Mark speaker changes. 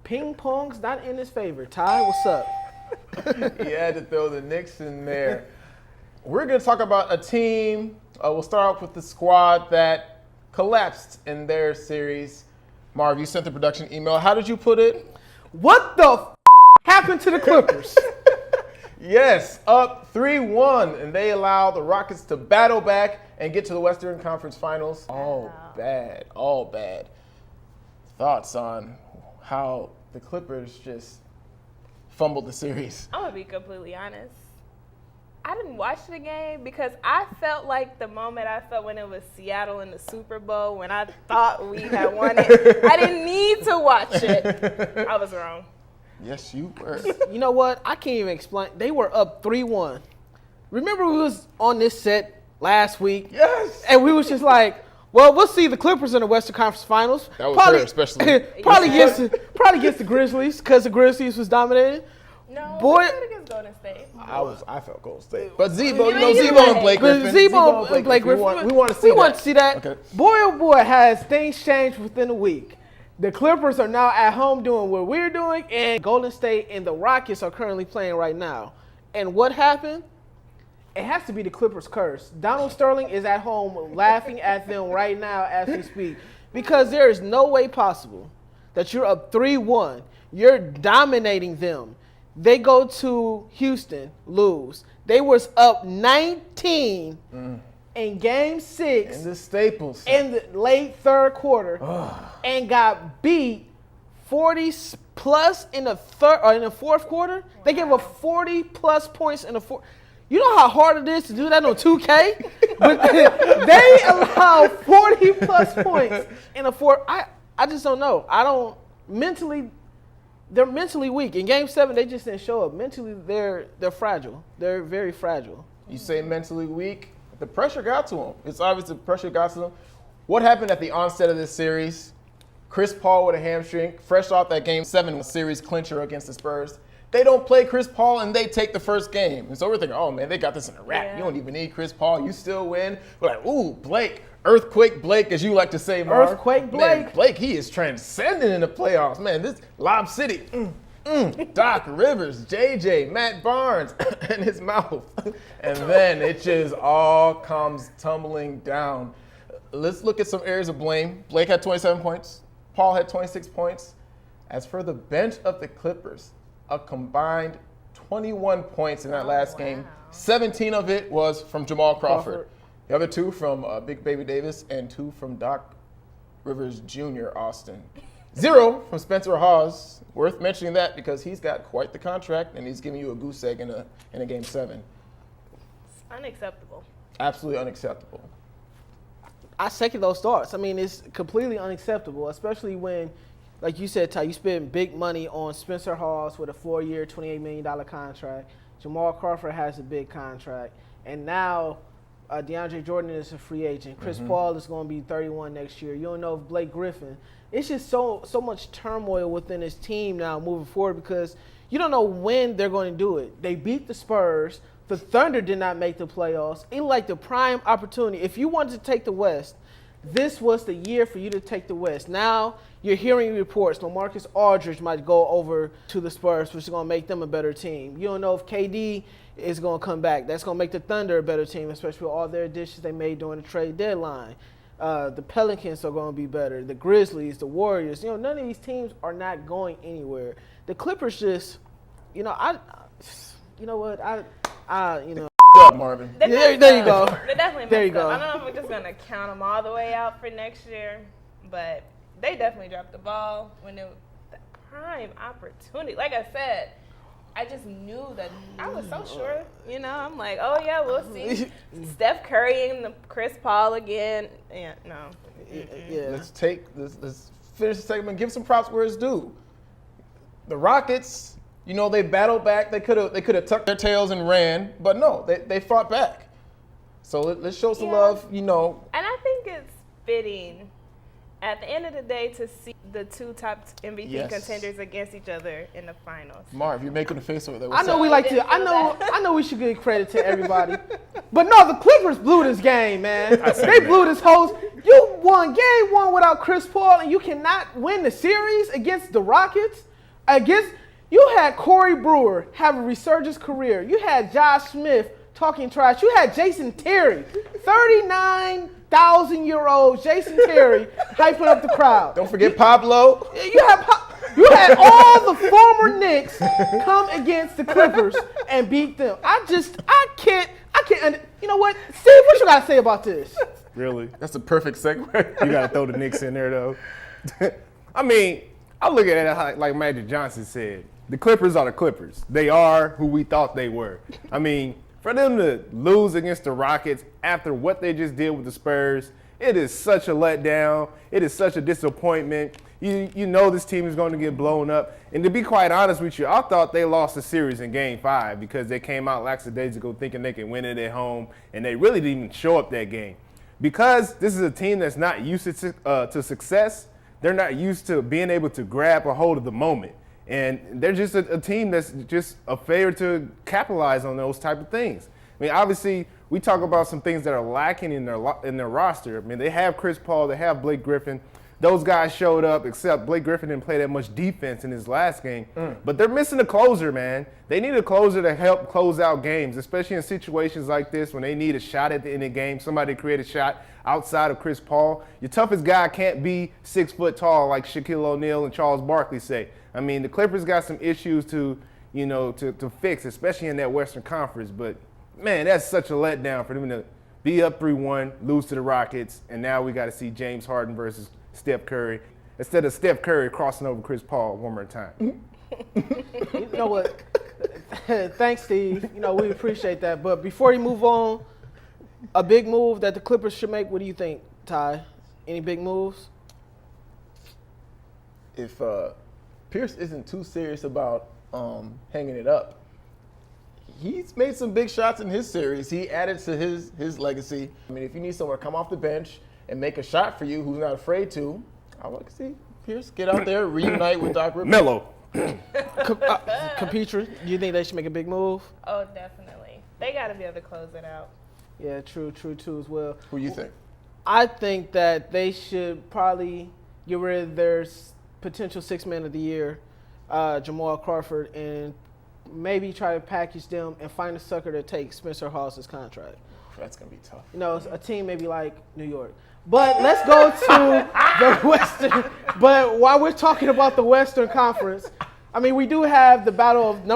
Speaker 1: Ping pong's not in his favor. Ty, what's up?
Speaker 2: He had to throw the Knicks in there. We're going to talk about a team. We'll start off with the squad that collapsed in their series. Marv, you sent the production email. How did you put it?
Speaker 1: What the happened to the Clippers?
Speaker 2: Yes, up 3-1, and they allow the Rockets to battle back and get to the Western Conference Finals. All bad. Thoughts on how the Clippers just fumbled the series?
Speaker 3: I'm going to be completely honest. I didn't watch the game because I felt like the moment I felt when it was Seattle in the Super Bowl, when I thought we had won it. I didn't need to watch it. I was wrong.
Speaker 2: Yes, you were.
Speaker 1: You know what? I can't even explain. They were up 3-1. Remember we was on this set last week?
Speaker 2: Yes.
Speaker 1: And we was just like, well, we'll see the Clippers in the Western Conference Finals.
Speaker 2: That was her, especially.
Speaker 1: probably against the Grizzlies because the Grizzlies was dominating.
Speaker 3: No,
Speaker 1: Boy,
Speaker 3: we played against Golden State.
Speaker 2: I felt Golden State. But Zebo,
Speaker 3: You
Speaker 2: Zebo and Blake Griffin.
Speaker 1: Zebo and Blake Griffin.
Speaker 2: We want to see that.
Speaker 1: We want to see that.
Speaker 2: Okay.
Speaker 1: Boy, oh boy, has things changed within a week. The Clippers are now at home doing what we're doing, and Golden State and the Rockets are currently playing right now. And what happened? It has to be the Clippers' curse. Donald Sterling is at home laughing at them right now as we speak because there is no way possible that you're up 3-1. You're dominating them. They go to Houston, lose. They was up 19 in Game 6
Speaker 2: in the Staples
Speaker 1: in the late third quarter and got beat 40 plus in the fourth quarter. Wow. They gave up 40 plus points in the fourth. You know how hard it is to do that on 2K? But they allow 40 plus points in the fourth. I just don't know. They're mentally weak. In Game 7, they just didn't show up. Mentally, they're fragile. They're very fragile.
Speaker 2: You say mentally weak. The pressure got to them. It's obvious the pressure got to them. What happened at the onset of this series? Chris Paul with a hamstring, fresh off that Game 7 series clincher against the Spurs. They don't play Chris Paul, and they take the first game. And so we're thinking, oh, man, they got this in a wrap. Yeah. You don't even need Chris Paul. You still win. We're like, ooh, Blake. Earthquake Blake, as you like to say, Marv.
Speaker 1: Earthquake Blake.
Speaker 2: Man, Blake, he is transcending in the playoffs. Man, this Lob City. Doc Rivers, JJ, Matt Barnes, and his mouth. And then it just all comes tumbling down. Let's look at some areas of blame. Blake had 27 points. Paul had 26 points. As for the bench of the Clippers, a combined 21 points in that last game. 17 of it was from Jamal Crawford. The other 2 from Big Baby Davis and 2 from Doc Rivers Jr. Austin. 0 from Spencer Hawes. Worth mentioning that because he's got quite the contract and he's giving you a goose egg in a Game 7.
Speaker 3: It's unacceptable.
Speaker 2: Absolutely unacceptable.
Speaker 1: I second those thoughts. I mean, it's completely unacceptable, especially when, like you said, Ty, you spend big money on Spencer Hawes with a 4-year, $28 million contract. Jamal Crawford has a big contract. And now DeAndre Jordan is a free agent. Chris Paul is going to be 31 next year. You don't know if Blake Griffin. It's just so much turmoil within his team now moving forward because you don't know when they're going to do it. They beat the Spurs. The Thunder did not make the playoffs. It like the prime opportunity. If you wanted to take the West, this was the year for you to take the West. Now you're hearing reports LaMarcus Aldridge might go over to the Spurs, which is going to make them a better team. You don't know if KD is going to come back. That's going to make the Thunder a better team, especially with all their additions they made during the trade deadline. The Pelicans are going to be better. The Grizzlies, the Warriors. You know, none of these teams are not going anywhere. The Clippers just, you know,
Speaker 2: Up, Marvin.
Speaker 1: There you go.
Speaker 3: They definitely
Speaker 1: There you
Speaker 3: messed
Speaker 1: go.
Speaker 3: up. I don't know if we're just going to count them all the way out for next year, but they definitely dropped the ball when it was the prime opportunity. Like I said, I just knew that I was so sure, you know, I'm like, oh yeah, we'll see Steph Curry and Chris Paul again. Yeah, no.
Speaker 1: Yeah.
Speaker 2: Let's finish the segment, give some props where it's due. The Rockets, you know, they battled back. They could have tucked their tails and ran, but no, they fought back. So let's show some love, you know.
Speaker 3: And I think it's fitting at the end of the day to see the 2 top MVP contenders against each other in the finals.
Speaker 2: Marv, you're making a face over there.
Speaker 1: I know we should give credit to everybody. But no, the Clippers blew this game, man. They blew this whole. You won game 1 without Chris Paul, and you cannot win the series against the Rockets. Against you had Corey Brewer have a resurgence career. You had Josh Smith talking trash. You had Jason Terry, 39,000-year-old Jason Terry hyping up the crowd.
Speaker 2: Don't forget Pablo.
Speaker 1: You had all the former Knicks come against the Clippers and beat them. I can't. You know what, Steve? What you got to say about this?
Speaker 4: Really?
Speaker 2: That's a perfect segue.
Speaker 4: You got to throw the Knicks in there, though. I mean, I look at it like Magic Johnson said. The Clippers are the Clippers. They are who we thought they were. I mean, for them to lose against the Rockets after what they just did with the Spurs, it is such a letdown. It is such a disappointment. You know this team is going to get blown up. And to be quite honest with you, I thought they lost the series in Game 5 because they came out lackadaisical thinking they could win it at home, and they really didn't even show up that game. Because this is a team that's not used to success, they're not used to being able to grab a hold of the moment. And they're just a team that's just a failure to capitalize on those type of things. I mean, obviously, we talk about some things that are lacking in their roster. I mean, they have Chris Paul, they have Blake Griffin. Those guys showed up, except Blake Griffin didn't play that much defense in his last game. But they're missing a closer, man. They need a closer to help close out games, especially in situations like this when they need a shot at the end of the game, somebody to create a shot outside of Chris Paul. Your toughest guy can't be 6 foot tall like Shaquille O'Neal and Charles Barkley say. I mean, the Clippers got some issues to fix, especially in that Western Conference. But, man, that's such a letdown for them to be up 3-1, lose to the Rockets, and now we got to see James Harden versus Steph Curry, instead of Steph Curry crossing over Chris Paul one more time.
Speaker 1: You know what? Thanks, Steve. You know, we appreciate that. But before you move on, a big move that the Clippers should make, what do you think, Ty? Any big moves?
Speaker 2: If Pierce isn't too serious about hanging it up, he's made some big shots in his series. He added to his legacy. I mean, if you need someone to come off the bench and make a shot for you who's not afraid to, I want to see Pierce get out there, reunite with Doc Rivers.
Speaker 4: Melo.
Speaker 1: Capetra, do you think they should make a big move?
Speaker 3: Oh, definitely. They got to be able to close it out.
Speaker 1: Yeah, true too as well.
Speaker 2: Who you think?
Speaker 1: I think that they should probably get rid of their potential six-man of the year, Jamal Crawford, and maybe try to package them and find a sucker to take Spencer Hawes' contract.
Speaker 2: That's going to be tough.
Speaker 1: You know, a team maybe like New York. But let's go to the Western. But while we're talking about the Western Conference, I mean, we do have the battle of number